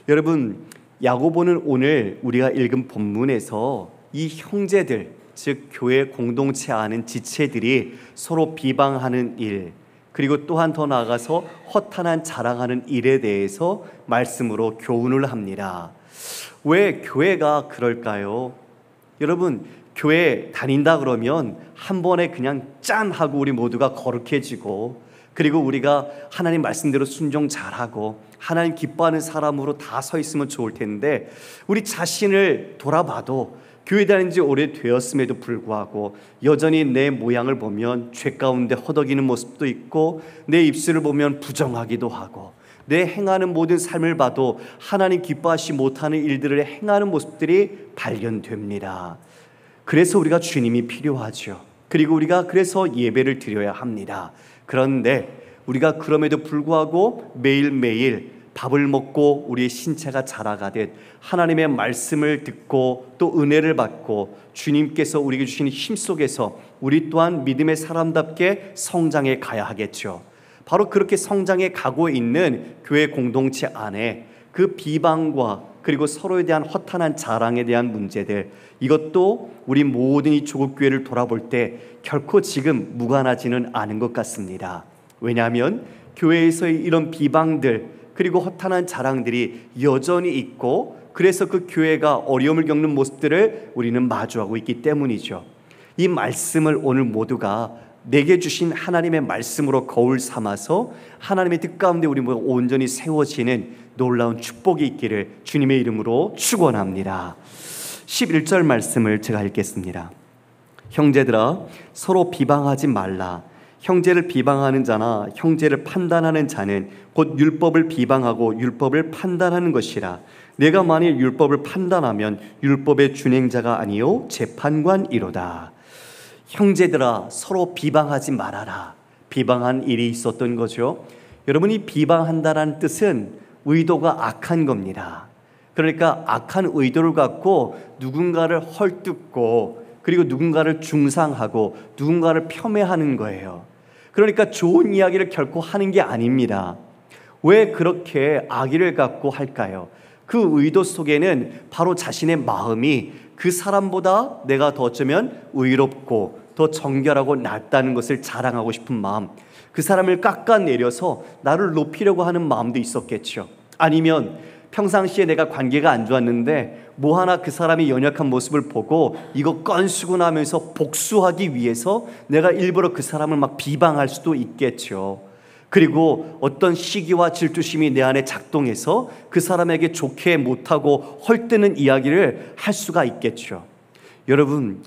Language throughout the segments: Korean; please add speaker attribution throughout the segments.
Speaker 1: 여러분, 야고보는 오늘 우리가 읽은 본문에서 이 형제들, 즉 교회 공동체 안은 지체들이 서로 비방하는 일, 그리고 또한 더 나아가서 허탄한 자랑하는 일에 대해서 말씀으로 교훈을 합니다. 왜 교회가 그럴까요? 여러분, 교회 다닌다 그러면 한 번에 그냥 짠 하고 우리 모두가 거룩해지고, 그리고 우리가 하나님 말씀대로 순종 잘하고 하나님 기뻐하는 사람으로 다 서 있으면 좋을 텐데, 우리 자신을 돌아봐도 교회 다닌 지 오래되었음에도 불구하고 여전히 내 모양을 보면 죄 가운데 허덕이는 모습도 있고, 내 입술을 보면 부정하기도 하고, 내 행하는 모든 삶을 봐도 하나님 기뻐하시 못하는 일들을 행하는 모습들이 발견됩니다. 그래서 우리가 주님이 필요하죠. 그리고 우리가 그래서 예배를 드려야 합니다. 그런데 우리가 그럼에도 불구하고 매일매일 밥을 먹고 우리의 신체가 자라가듯 하나님의 말씀을 듣고 또 은혜를 받고 주님께서 우리에게 주시는 힘 속에서 우리 또한 믿음의 사람답게 성장해 가야 하겠죠. 바로 그렇게 성장해 가고 있는 교회 공동체 안에 그 비방과 그리고 서로에 대한 허탄한 자랑에 대한 문제들, 이것도 우리 모든 이 조국교회를 돌아볼 때 결코 지금 무관하지는 않은 것 같습니다. 왜냐하면 교회에서의 이런 비방들 그리고 허탄한 자랑들이 여전히 있고, 그래서 그 교회가 어려움을 겪는 모습들을 우리는 마주하고 있기 때문이죠. 이 말씀을 오늘 모두가 내게 주신 하나님의 말씀으로 거울 삼아서 하나님의 뜻 가운데 우리 모두 온전히 세워지는 놀라운 축복이 있기를 주님의 이름으로 축원합니다. 11절 말씀을 제가 읽겠습니다. 형제들아, 서로 비방하지 말라. 형제를 비방하는 자나 형제를 판단하는 자는 곧 율법을 비방하고 율법을 판단하는 것이라. 내가 만일 율법을 판단하면 율법의 준행자가 아니요 재판관이로다. 형제들아, 서로 비방하지 말아라. 비방한 일이 있었던 거죠. 여러분이 비방한다라는 뜻은 의도가 악한 겁니다. 그러니까 악한 의도를 갖고 누군가를 헐뜯고 그리고 누군가를 중상하고 누군가를 폄훼하는 거예요. 그러니까 좋은 이야기를 결코 하는 게 아닙니다. 왜 그렇게 악의를 갖고 할까요? 그 의도 속에는 바로 자신의 마음이 그 사람보다 내가 더 어쩌면 의롭고 더 정결하고 낫다는 것을 자랑하고 싶은 마음, 그 사람을 깎아내려서 나를 높이려고 하는 마음도 있었겠죠. 아니면 평상시에 내가 관계가 안 좋았는데 뭐 하나 그 사람이 연약한 모습을 보고 이거 건수구나 하면서 복수하기 위해서 내가 일부러 그 사람을 막 비방할 수도 있겠죠. 그리고 어떤 시기와 질투심이 내 안에 작동해서 그 사람에게 좋게 못하고 헐뜯는 이야기를 할 수가 있겠죠. 여러분,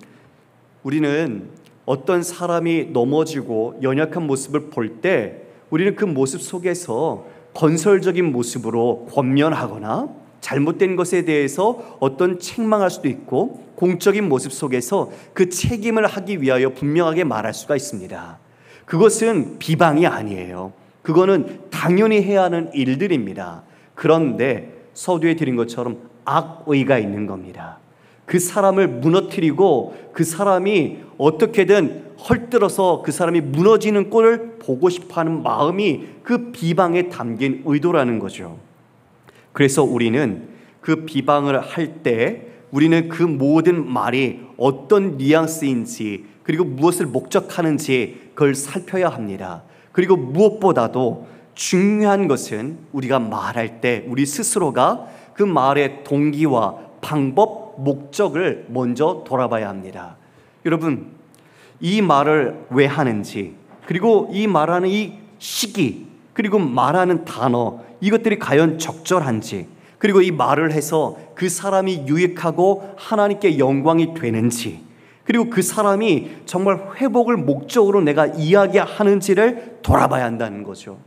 Speaker 1: 우리는 어떤 사람이 넘어지고 연약한 모습을 볼 때 우리는 그 모습 속에서 건설적인 모습으로 권면하거나 잘못된 것에 대해서 어떤 책망할 수도 있고, 공적인 모습 속에서 그 책임을 하기 위하여 분명하게 말할 수가 있습니다. 그것은 비방이 아니에요. 그거는 당연히 해야 하는 일들입니다. 그런데 서두에 드린 것처럼 악의가 있는 겁니다. 그 사람을 무너뜨리고 그 사람이 어떻게든 헐뜯어서 그 사람이 무너지는 꼴을 보고 싶어하는 마음이 그 비방에 담긴 의도라는 거죠. 그래서 우리는 그 비방을 할 때 우리는 그 모든 말이 어떤 뉘앙스인지 그리고 무엇을 목적하는지 그걸 살펴야 합니다. 그리고 무엇보다도 중요한 것은 우리가 말할 때 우리 스스로가 그 말의 동기와 방법, 목적을 먼저 돌아봐야 합니다. 여러분, 이 말을 왜 하는지, 그리고 이 말하는 이 시기, 그리고 말하는 단어, 이것들이 과연 적절한지, 그리고 이 말을 해서 그 사람이 유익하고 하나님께 영광이 되는지, 그리고 그 사람이 정말 회복을 목적으로 내가 이야기하는지를 돌아봐야 한다는 거죠.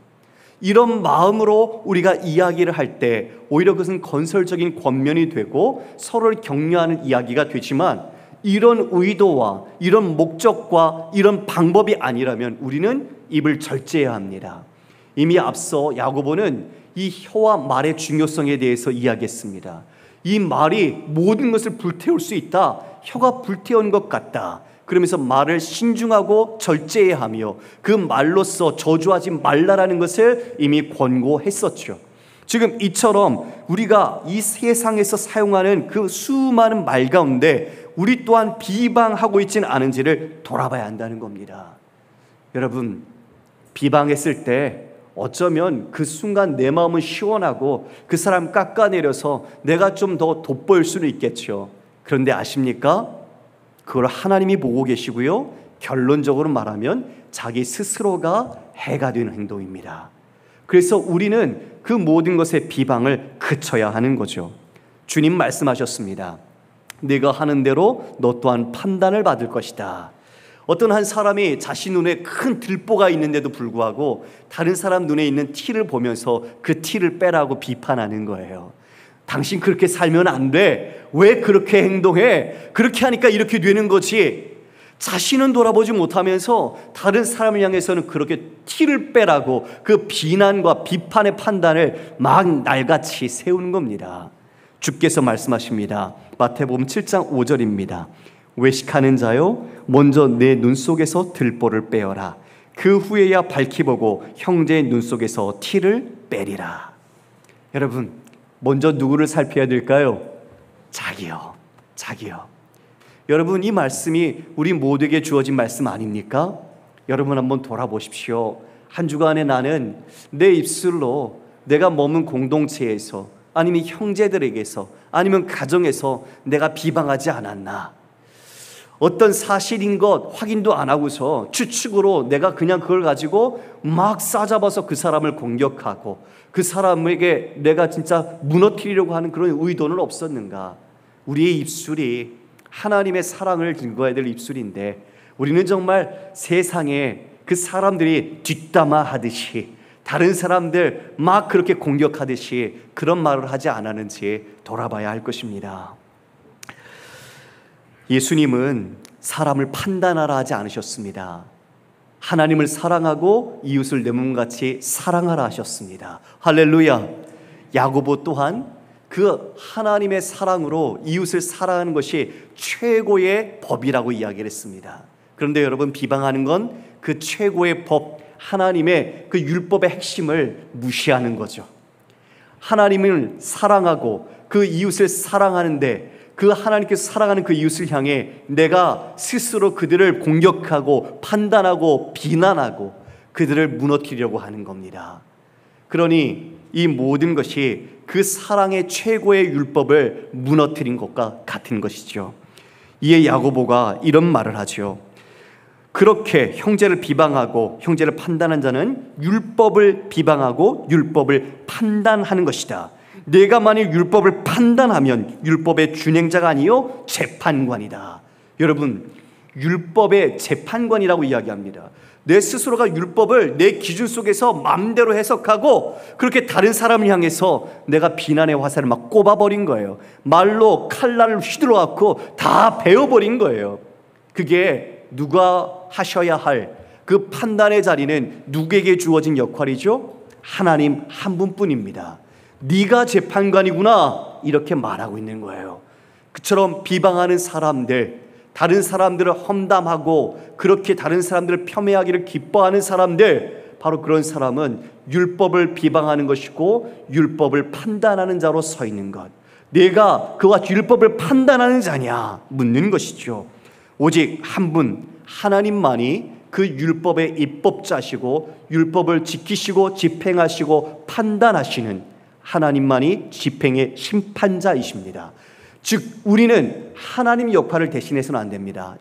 Speaker 1: 이런 마음으로 우리가 이야기를 할 때 오히려 그것은 건설적인 권면이 되고 서로를 격려하는 이야기가 되지만, 이런 의도와 이런 목적과 이런 방법이 아니라면 우리는 입을 절제해야 합니다. 이미 앞서 야고보는 이 혀와 말의 중요성에 대해서 이야기했습니다. 이 말이 모든 것을 불태울 수 있다. 혀가 불태운 것 같다. 그러면서 말을 신중하고 절제해야 하며 그 말로써 저주하지 말라라는 것을 이미 권고했었죠. 지금 이처럼 우리가 이 세상에서 사용하는 그 수많은 말 가운데 우리 또한 비방하고 있지는 않은지를 돌아봐야 한다는 겁니다. 여러분, 비방했을 때 어쩌면 그 순간 내 마음은 시원하고 그 사람 깎아내려서 내가 좀 더 돋보일 수는 있겠죠. 그런데 아십니까? 그걸 하나님이 보고 계시고요, 결론적으로 말하면 자기 스스로가 해가 되는 행동입니다. 그래서 우리는 그 모든 것의 비방을 그쳐야 하는 거죠. 주님 말씀하셨습니다. 네가 하는 대로 너 또한 판단을 받을 것이다. 어떤 한 사람이 자신 눈에 큰 들보가 있는데도 불구하고 다른 사람 눈에 있는 티를 보면서 그 티를 빼라고 비판하는 거예요. 당신 그렇게 살면 안 돼. 왜 그렇게 행동해? 그렇게 하니까 이렇게 되는 거지. 자신은 돌아보지 못하면서 다른 사람을 향해서는 그렇게 티를 빼라고 그 비난과 비판의 판단을 막 날같이 세우는 겁니다. 주께서 말씀하십니다. 마태복음 7장 5절입니다. 외식하는 자요, 먼저 내 눈 속에서 들보를 빼어라. 그 후에야 밝히 보고 형제의 눈 속에서 티를 빼리라. 여러분, 먼저 누구를 살펴야 될까요? 자기요. 여러분, 이 말씀이 우리 모두에게 주어진 말씀 아닙니까? 여러분 한번 돌아보십시오. 한 주간에 나는 내 입술로 내가 머문 공동체에서 아니면 형제들에게서 아니면 가정에서 내가 비방하지 않았나? 어떤 사실인 것 확인도 안 하고서 추측으로 내가 그냥 그걸 가지고 막 싸잡아서 그 사람을 공격하고 그 사람에게 내가 진짜 무너뜨리려고 하는 그런 의도는 없었는가? 우리의 입술이 하나님의 사랑을 증거해야 될 입술인데 우리는 정말 세상에 그 사람들이 뒷담화 하듯이 다른 사람들 막 그렇게 공격하듯이 그런 말을 하지 않았는지 돌아봐야 할 것입니다. 예수님은 사람을 판단하라 하지 않으셨습니다. 하나님을 사랑하고 이웃을 내 몸같이 사랑하라 하셨습니다. 할렐루야. 야고보 또한 그 하나님의 사랑으로 이웃을 사랑하는 것이 최고의 법이라고 이야기를 했습니다. 그런데 여러분, 비방하는 건 그 최고의 법, 하나님의 그 율법의 핵심을 무시하는 거죠. 하나님을 사랑하고 그 이웃을 사랑하는데 그 하나님께서 사랑하는 그 이웃을 향해 내가 스스로 그들을 공격하고 판단하고 비난하고 그들을 무너뜨리려고 하는 겁니다. 그러니 이 모든 것이 그 사랑의 최고의 율법을 무너뜨린 것과 같은 것이죠. 이에 야고보가 이런 말을 하죠. 그렇게 형제를 비방하고 형제를 판단한 자는 율법을 비방하고 율법을 판단하는 것이다. 내가 만일 율법을 판단하면 율법의 준행자가 아니요 재판관이다. 여러분, 율법의 재판관이라고 이야기합니다. 내 스스로가 율법을 내 기준 속에서 마음대로 해석하고 그렇게 다른 사람을 향해서 내가 비난의 화살을 막 꼽아버린 거예요. 말로 칼날을 휘둘러 갖고 다 베어버린 거예요. 그게 누가 하셔야 할 그 판단의 자리는 누구에게 주어진 역할이죠? 하나님 한 분뿐입니다. 네가 재판관이구나, 이렇게 말하고 있는 거예요. 그처럼 비방하는 사람들, 다른 사람들을 험담하고 그렇게 다른 사람들을 폄훼하기를 기뻐하는 사람들, 바로 그런 사람은 율법을 비방하는 것이고 율법을 판단하는 자로 서 있는 것. 내가 그와 율법을 판단하는 자냐 묻는 것이죠. 오직 한 분, 하나님만이 그 율법의 입법자시고 율법을 지키시고 집행하시고 판단하시는 하나님만이 집행의 심판자이십니다. 즉 우리는 하나님 역할을 대신해서는 안 됩니다.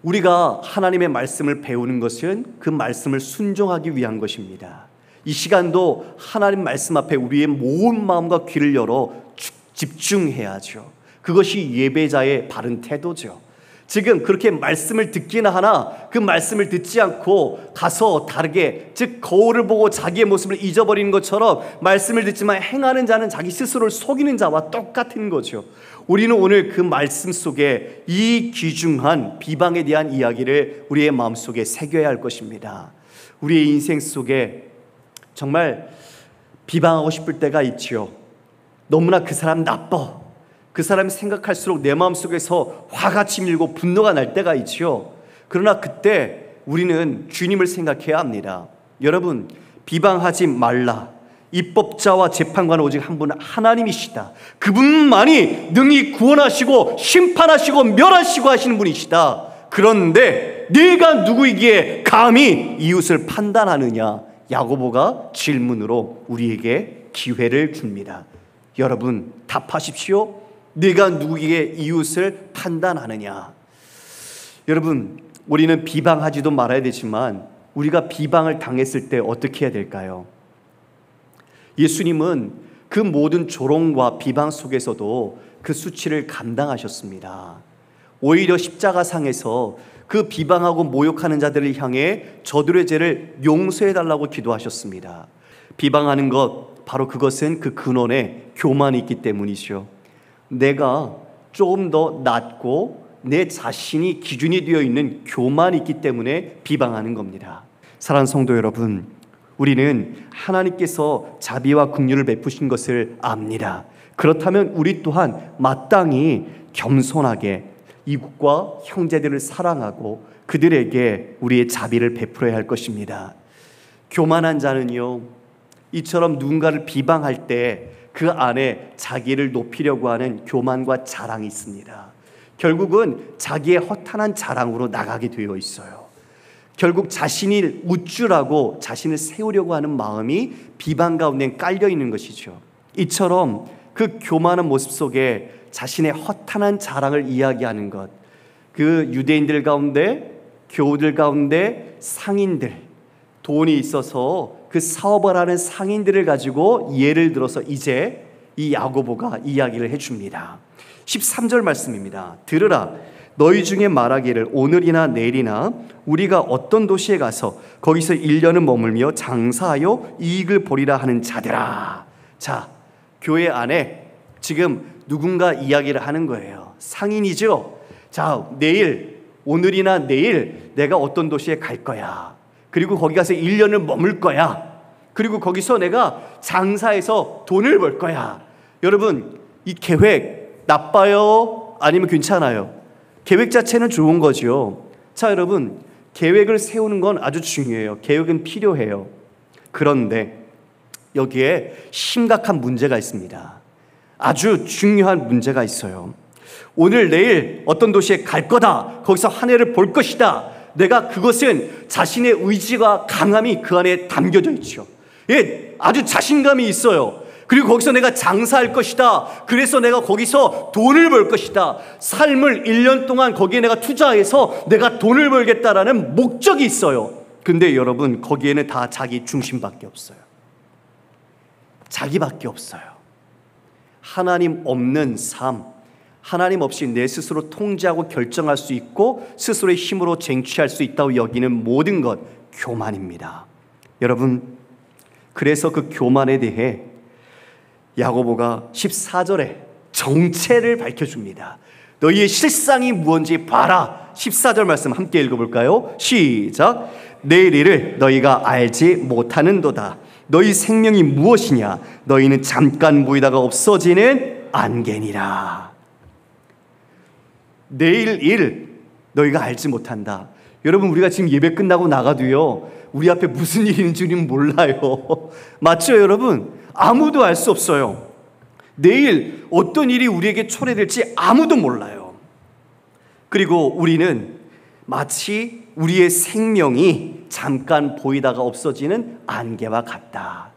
Speaker 1: 우리가 하나님의 말씀을 배우는 것은 그 말씀을 순종하기 위한 것입니다. 이 시간도 하나님 말씀 앞에 우리의 모든 마음과 귀를 열어 집중해야죠. 그것이 예배자의 바른 태도죠. 지금 그렇게 말씀을 듣기나 하나 그 말씀을 듣지 않고 가서 다르게, 즉 거울을 보고 자기의 모습을 잊어버리는 것처럼 말씀을 듣지만 행하는 자는 자기 스스로를 속이는 자와 똑같은 거죠. 우리는 오늘 그 말씀 속에 이 귀중한 비방에 대한 이야기를 우리의 마음속에 새겨야 할 것입니다. 우리의 인생 속에 정말 비방하고 싶을 때가 있지요. 너무나 그 사람 나빠. 그 사람이 생각할수록 내 마음속에서 화가 치밀고 분노가 날 때가 있지요. 그러나 그때 우리는 주님을 생각해야 합니다. 여러분, 비방하지 말라. 입법자와 재판관은 오직 한 분 하나님이시다. 그분만이 능히 구원하시고 심판하시고 멸하시고 하시는 분이시다. 그런데 네가 누구이기에 감히 이웃을 판단하느냐? 야고보가 질문으로 우리에게 기회를 줍니다. 여러분, 답하십시오. 네가 누구에게 이웃을 판단하느냐? 여러분, 우리는 비방하지도 말아야 되지만 우리가 비방을 당했을 때 어떻게 해야 될까요? 예수님은 그 모든 조롱과 비방 속에서도 그 수치를 감당하셨습니다. 오히려 십자가상에서 그 비방하고 모욕하는 자들을 향해 저들의 죄를 용서해달라고 기도하셨습니다. 비방하는 것, 바로 그것은 그 근원에 교만이 있기 때문이죠. 내가 조금 더 낮고 내 자신이 기준이 되어 있는 교만이 있기 때문에 비방하는 겁니다. 사랑하는 성도 여러분, 우리는 하나님께서 자비와 긍휼을 베푸신 것을 압니다. 그렇다면 우리 또한 마땅히 겸손하게 이웃과 형제들을 사랑하고 그들에게 우리의 자비를 베풀어야 할 것입니다. 교만한 자는요, 이처럼 누군가를 비방할 때 그 안에 자기를 높이려고 하는 교만과 자랑이 있습니다. 결국은 자기의 허탄한 자랑으로 나가게 되어 있어요. 결국 자신이 우쭐하고 자신을 세우려고 하는 마음이 비방 가운데 깔려 있는 것이죠. 이처럼 그 교만한 모습 속에 자신의 허탄한 자랑을 이야기하는 것, 그 유대인들 가운데, 교우들 가운데 상인들, 돈이 있어서 그 사업을 하는 상인들을 가지고 예를 들어서 이제 이 야고보가 이야기를 해줍니다. 13절 말씀입니다. 들으라, 너희 중에 말하기를 오늘이나 내일이나 우리가 어떤 도시에 가서 거기서 1년을 머물며 장사하여 이익을 보리라 하는 자들아. 자, 교회 안에 지금 누군가 이야기를 하는 거예요. 상인이죠. 자, 내일, 오늘이나 내일 내가 어떤 도시에 갈 거야. 그리고 거기 가서 1년을 머물 거야. 그리고 거기서 내가 장사해서 돈을 벌 거야. 여러분, 이 계획 나빠요? 아니면 괜찮아요? 계획 자체는 좋은 거죠. 자, 여러분, 계획을 세우는 건 아주 중요해요. 계획은 필요해요. 그런데 여기에 심각한 문제가 있습니다. 아주 중요한 문제가 있어요. 오늘 내일 어떤 도시에 갈 거다. 거기서 한 해를 볼 것이다. 내가 그것은 자신의 의지가 강함이 그 안에 담겨져 있죠. 예, 아주 자신감이 있어요. 그리고 거기서 내가 장사할 것이다. 그래서 내가 거기서 돈을 벌 것이다. 삶을 1년 동안 거기에 내가 투자해서 내가 돈을 벌겠다라는 목적이 있어요. 근데 여러분, 거기에는 다 자기 중심밖에 없어요. 자기밖에 없어요. 하나님 없는 삶, 하나님 없이 내 스스로 통제하고 결정할 수 있고 스스로의 힘으로 쟁취할 수 있다고 여기는 모든 것, 교만입니다. 여러분, 그래서 그 교만에 대해 야고보가 14절에 정체를 밝혀줍니다. 너희의 실상이 무엇인지 봐라. 14절 말씀 함께 읽어볼까요? 시작. 내일 일을 너희가 알지 못하는도다. 너희 생명이 무엇이냐? 너희는 잠깐 보이다가 없어지는 안개니라. 내일 일 너희가 알지 못한다. 여러분, 우리가 지금 예배 끝나고 나가도요, 우리 앞에 무슨 일이 있는지 우리는 몰라요. 맞죠, 여러분? 아무도 알 수 없어요. 내일 어떤 일이 우리에게 초래될지 아무도 몰라요. 그리고 우리는 마치 우리의 생명이 잠깐 보이다가 없어지는 안개와 같다.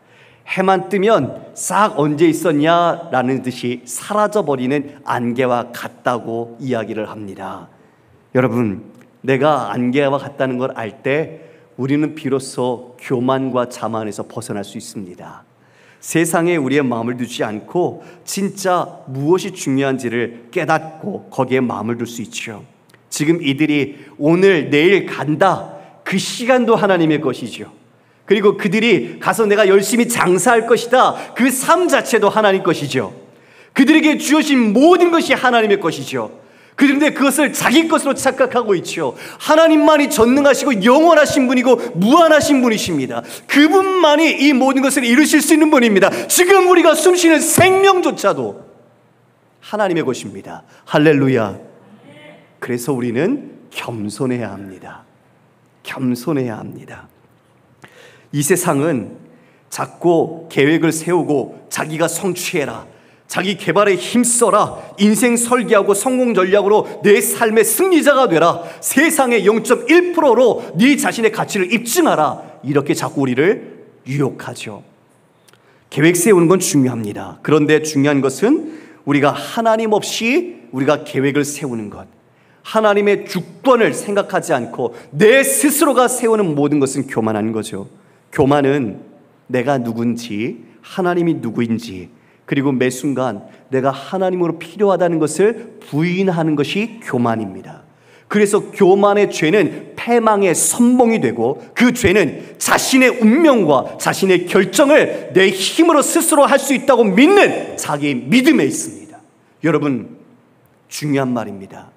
Speaker 1: 해만 뜨면 싹 언제 있었냐라는 듯이 사라져버리는 안개와 같다고 이야기를 합니다. 여러분, 내가 안개와 같다는 걸 알 때 우리는 비로소 교만과 자만에서 벗어날 수 있습니다. 세상에 우리의 마음을 두지 않고 진짜 무엇이 중요한지를 깨닫고 거기에 마음을 둘 수 있죠. 지금 이들이 오늘 내일 간다, 그 시간도 하나님의 것이죠. 그리고 그들이 가서 내가 열심히 장사할 것이다, 그 삶 자체도 하나님 것이죠. 그들에게 주어진 모든 것이 하나님의 것이죠. 그런데 그것을 자기 것으로 착각하고 있죠. 하나님만이 전능하시고 영원하신 분이고 무한하신 분이십니다. 그분만이 이 모든 것을 이루실 수 있는 분입니다. 지금 우리가 숨쉬는 생명조차도 하나님의 것입니다. 할렐루야. 그래서 우리는 겸손해야 합니다. 겸손해야 합니다. 이 세상은 자꾸 계획을 세우고 자기가 성취해라, 자기 개발에 힘써라, 인생 설계하고 성공 전략으로 내 삶의 승리자가 되라, 세상의 0.1%로 네 자신의 가치를 입증하라, 이렇게 자꾸 우리를 유혹하죠. 계획 세우는 건 중요합니다. 그런데 중요한 것은 우리가 하나님 없이 우리가 계획을 세우는 것, 하나님의 주권을 생각하지 않고 내 스스로가 세우는 모든 것은 교만한 거죠. 교만은 내가 누군지, 하나님이 누구인지, 그리고 매 순간 내가 하나님으로 필요하다는 것을 부인하는 것이 교만입니다. 그래서 교만의 죄는 패망의 선봉이 되고, 그 죄는 자신의 운명과 자신의 결정을 내 힘으로 스스로 할 수 있다고 믿는 자기의 믿음에 있습니다. 여러분, 중요한 말입니다.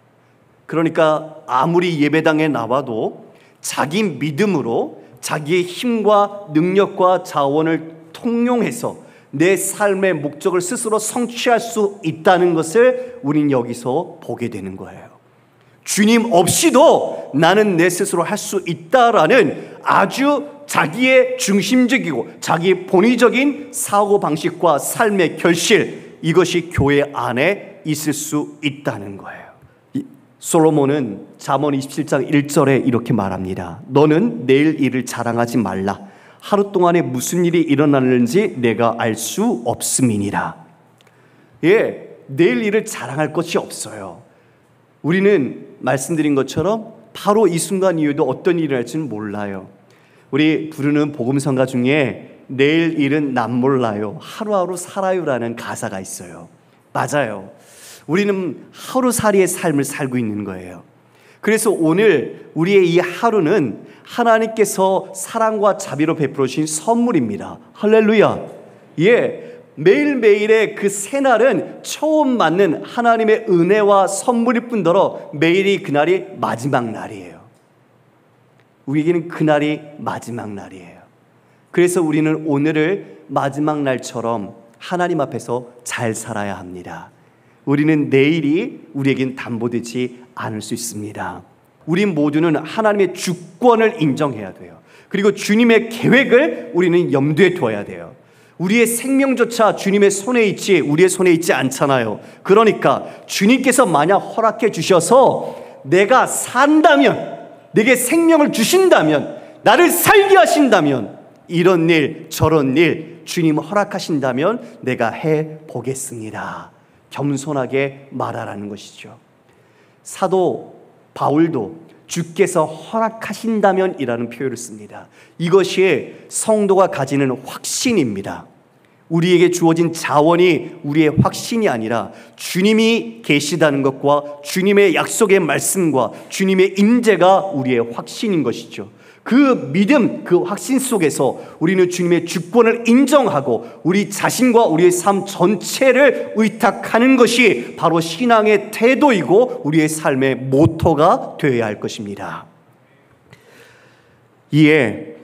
Speaker 1: 그러니까 아무리 예배당에 나와도 자기 믿음으로 자기의 힘과 능력과 자원을 통용해서 내 삶의 목적을 스스로 성취할 수 있다는 것을 우린 여기서 보게 되는 거예요. 주님 없이도 나는 내 스스로 할 수 있다라는 아주 자기의 중심적이고 자기의 본의적인 사고방식과 삶의 결실, 이것이 교회 안에 있을 수 있다는 거예요. 솔로몬은 잠언 27장 1절에 이렇게 말합니다. 너는 내일 일을 자랑하지 말라. 하루 동안에 무슨 일이 일어나는지 내가 알 수 없음이니라. 내일 일을 자랑할 것이 없어요. 우리는 말씀드린 것처럼 바로 이 순간 이후에도 어떤 일이 날지는 몰라요. 우리 부르는 복음성가 중에 내일 일은 난 몰라요, 하루하루 살아요라는 가사가 있어요. 맞아요. 우리는 하루살이의 삶을 살고 있는 거예요. 그래서 오늘 우리의 이 하루는 하나님께서 사랑과 자비로 베풀어 주신 선물입니다. 할렐루야. 매일매일의 그 새날은 처음 맞는 하나님의 은혜와 선물일 뿐더러 매일이 그날이 마지막 날이에요. 우리에게는 그날이 마지막 날이에요. 그래서 우리는 오늘을 마지막 날처럼 하나님 앞에서 잘 살아야 합니다. 우리는 내일이 우리에겐 담보되지 않을 수 있습니다. 우리 모두는 하나님의 주권을 인정해야 돼요. 그리고 주님의 계획을 우리는 염두에 둬야 돼요. 우리의 생명조차 주님의 손에 있지 우리의 손에 있지 않잖아요. 그러니까 주님께서 만약 허락해 주셔서 내가 산다면, 내게 생명을 주신다면, 나를 살게 하신다면, 이런 일 저런 일 주님 허락하신다면 내가 해보겠습니다. 겸손하게 말하라는 것이죠. 사도 바울도 주께서 허락하신다면 이라는 표현을 씁니다. 이것이 성도가 가지는 확신입니다. 우리에게 주어진 자원이 우리의 확신이 아니라 주님이 계시다는 것과 주님의 약속의 말씀과 주님의 인재가 우리의 확신인 것이죠. 그 믿음, 그 확신 속에서 우리는 주님의 주권을 인정하고 우리 자신과 우리의 삶 전체를 의탁하는 것이 바로 신앙의 태도이고 우리의 삶의 모토가 되어야 할 것입니다. 이에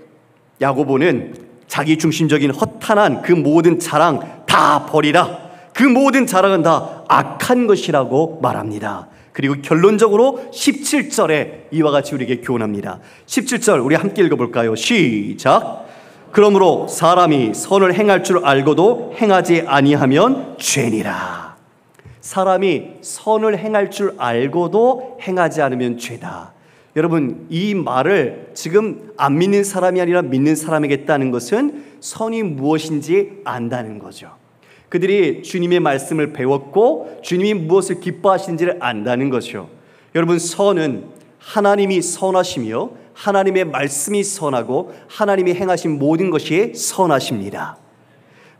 Speaker 1: 야고보는 자기 중심적인 허탄한 그 모든 자랑 다 버리라. 그 모든 자랑은 다 악한 것이라고 말합니다. 그리고 결론적으로 17절에 이와 같이 우리에게 교훈합니다. 17절 우리 함께 읽어볼까요? 시작. 그러므로 사람이 선을 행할 줄 알고도 행하지 아니하면 죄니라. 사람이 선을 행할 줄 알고도 행하지 않으면 죄다. 여러분, 이 말을 지금 안 믿는 사람이 아니라 믿는 사람에게 했다는 것은 선이 무엇인지 안다는 거죠. 그들이 주님의 말씀을 배웠고 주님이 무엇을 기뻐하시는지를 안다는 것이요. 여러분, 선은 하나님이 선하시며 하나님의 말씀이 선하고 하나님이 행하신 모든 것이 선하십니다.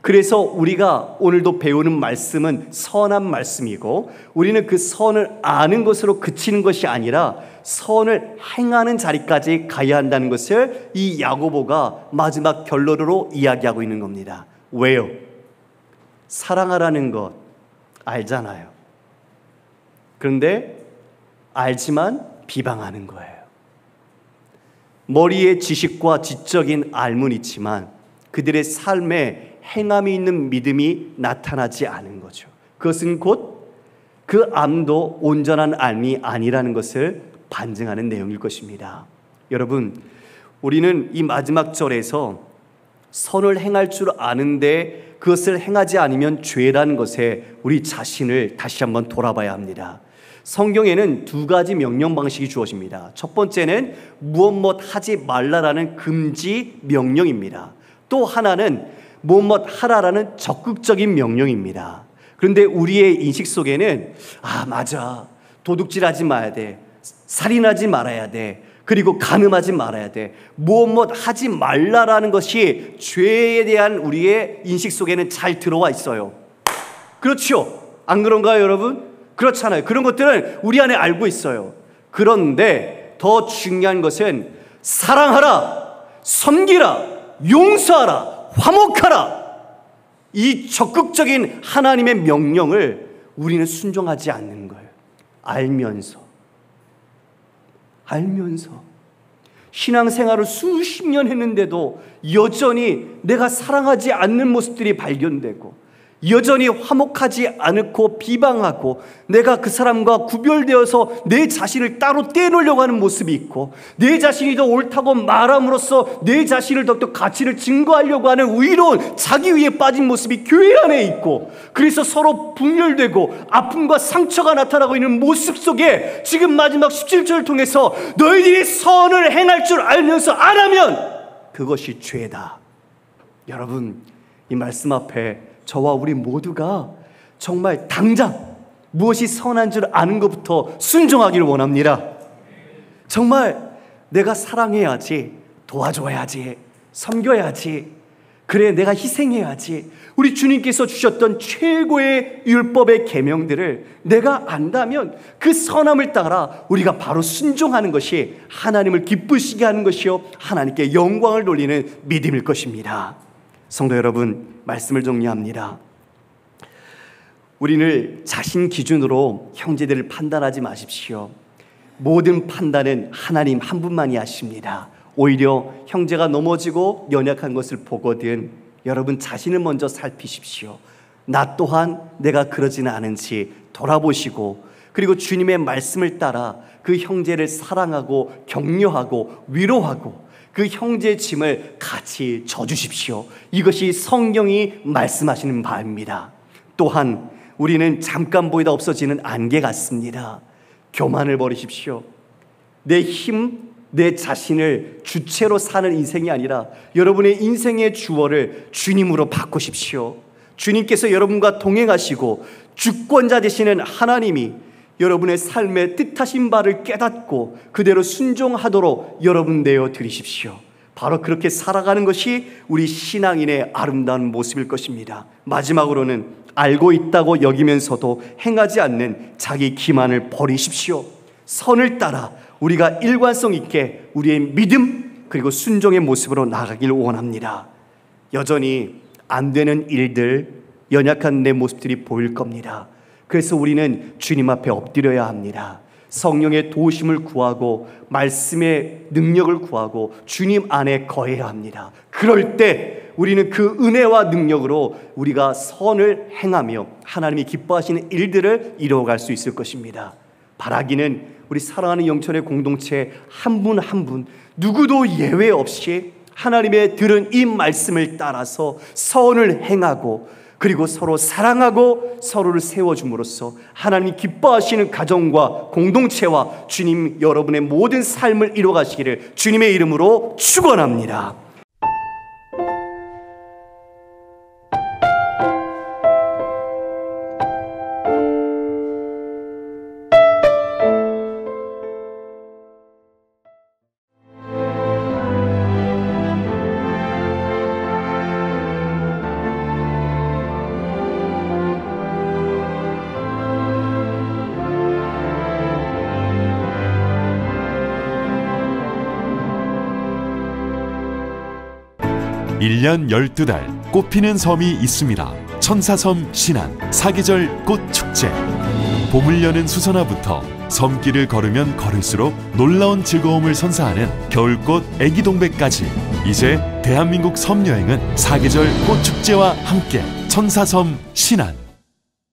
Speaker 1: 그래서 우리가 오늘도 배우는 말씀은 선한 말씀이고 우리는 그 선을 아는 것으로 그치는 것이 아니라 선을 행하는 자리까지 가야 한다는 것을 이 야고보가 마지막 결론으로 이야기하고 있는 겁니다. 왜요? 사랑하라는 것 알잖아요. 그런데 알지만 비방하는 거예요. 머리에 지식과 지적인 알은 있지만 그들의 삶에 행함이 있는 믿음이 나타나지 않은 거죠. 그것은 곧 그 암도 온전한 암이 아니라는 것을 반증하는 내용일 것입니다. 여러분, 우리는 이 마지막 절에서 선을 행할 줄 아는데 그것을 행하지 않으면 죄라는 것에 우리 자신을 다시 한번 돌아봐야 합니다. 성경에는 두 가지 명령 방식이 주어집니다. 첫 번째는 무엇 하지 말라라는 금지 명령입니다. 또 하나는 무엇 하라라는 적극적인 명령입니다. 그런데 우리의 인식 속에는 맞아, 도둑질하지 말아야 돼, 살인하지 말아야 돼, 그리고 간음하지 말아야 돼, 무엇 하지 말라라는 것이 죄에 대한 우리의 인식 속에는 잘 들어와 있어요. 그렇죠? 안 그런가요, 여러분? 그렇잖아요. 그런 것들은 우리 안에 알고 있어요. 그런데 더 중요한 것은 사랑하라, 섬기라, 용서하라, 화목하라, 이 적극적인 하나님의 명령을 우리는 순종하지 않는 거예요. 알면서 신앙생활을 수십 년 했는데도 여전히 내가 사랑하지 않는 모습들이 발견되고, 여전히 화목하지 않고 비방하고, 내가 그 사람과 구별되어서 내 자신을 따로 떼놓으려고 하는 모습이 있고, 내 자신이 더 옳다고 말함으로써 내 자신을 더욱더 가치를 증거하려고 하는 의로운 자기위에 빠진 모습이 교회 안에 있고, 그래서 서로 분열되고 아픔과 상처가 나타나고 있는 모습 속에 지금 마지막 17절을 통해서 너희들이 선을 행할 줄 알면서 안 하면 그것이 죄다. 여러분, 이 말씀 앞에 저와 우리 모두가 정말 당장 무엇이 선한 줄 아는 것부터 순종하기를 원합니다. 정말 내가 사랑해야지, 도와줘야지, 섬겨야지, 그래 내가 희생해야지, 우리 주님께서 주셨던 최고의 율법의 계명들을 내가 안다면 그 선함을 따라 우리가 바로 순종하는 것이 하나님을 기쁘시게 하는 것이요, 하나님께 영광을 돌리는 믿음일 것입니다. 성도 여러분, 말씀을 정리합니다. 우리는 자신 기준으로 형제들을 판단하지 마십시오. 모든 판단은 하나님 한 분만이 하십니다. 오히려 형제가 넘어지고 연약한 것을 보거든 여러분 자신을 먼저 살피십시오. 나 또한 내가 그러지는 않은지 돌아보시고, 그리고 주님의 말씀을 따라 그 형제를 사랑하고 격려하고 위로하고 그 형제의 짐을 같이 져주십시오. 이것이 성경이 말씀하시는 바입니다. 또한 우리는 잠깐 보이다 없어지는 안개 같습니다. 교만을 버리십시오. 내 힘, 내 자신을 주체로 사는 인생이 아니라 여러분의 인생의 주어를 주님으로 바꾸십시오. 주님께서 여러분과 동행하시고 주권자 되시는 하나님이 여러분의 삶의 뜻하신 바를 깨닫고 그대로 순종하도록 여러분 내어 드리십시오. 바로 그렇게 살아가는 것이 우리 신앙인의 아름다운 모습일 것입니다. 마지막으로는 알고 있다고 여기면서도 행하지 않는 자기 기만을 버리십시오. 선을 따라 우리가 일관성 있게 우리의 믿음 그리고 순종의 모습으로 나아가길 원합니다. 여전히 안 되는 일들, 연약한 내 모습들이 보일 겁니다. 그래서 우리는 주님 앞에 엎드려야 합니다. 성령의 도우심을 구하고 말씀의 능력을 구하고 주님 안에 거해야 합니다. 그럴 때 우리는 그 은혜와 능력으로 우리가 선을 행하며 하나님이 기뻐하시는 일들을 이루어갈 수 있을 것입니다. 바라기는 우리 사랑하는 영천의 공동체 한 분 한 분 누구도 예외 없이 하나님의 들은 이 말씀을 따라서 선을 행하고 그리고 서로 사랑하고 서로를 세워줌으로써 하나님이 기뻐하시는 가정과 공동체와 주님 여러분의 모든 삶을 이루어가시기를 주님의 이름으로 축원합니다.
Speaker 2: 일 년 12달 꽃피는 섬이 있습니다. 천사섬 신안 사계절 꽃축제. 봄을 여는 수선화부터 섬길을 걸으면 걸을수록 놀라운 즐거움을 선사하는 겨울꽃 애기동백까지. 이제 대한민국 섬여행은 사계절 꽃축제와 함께 천사섬 신안.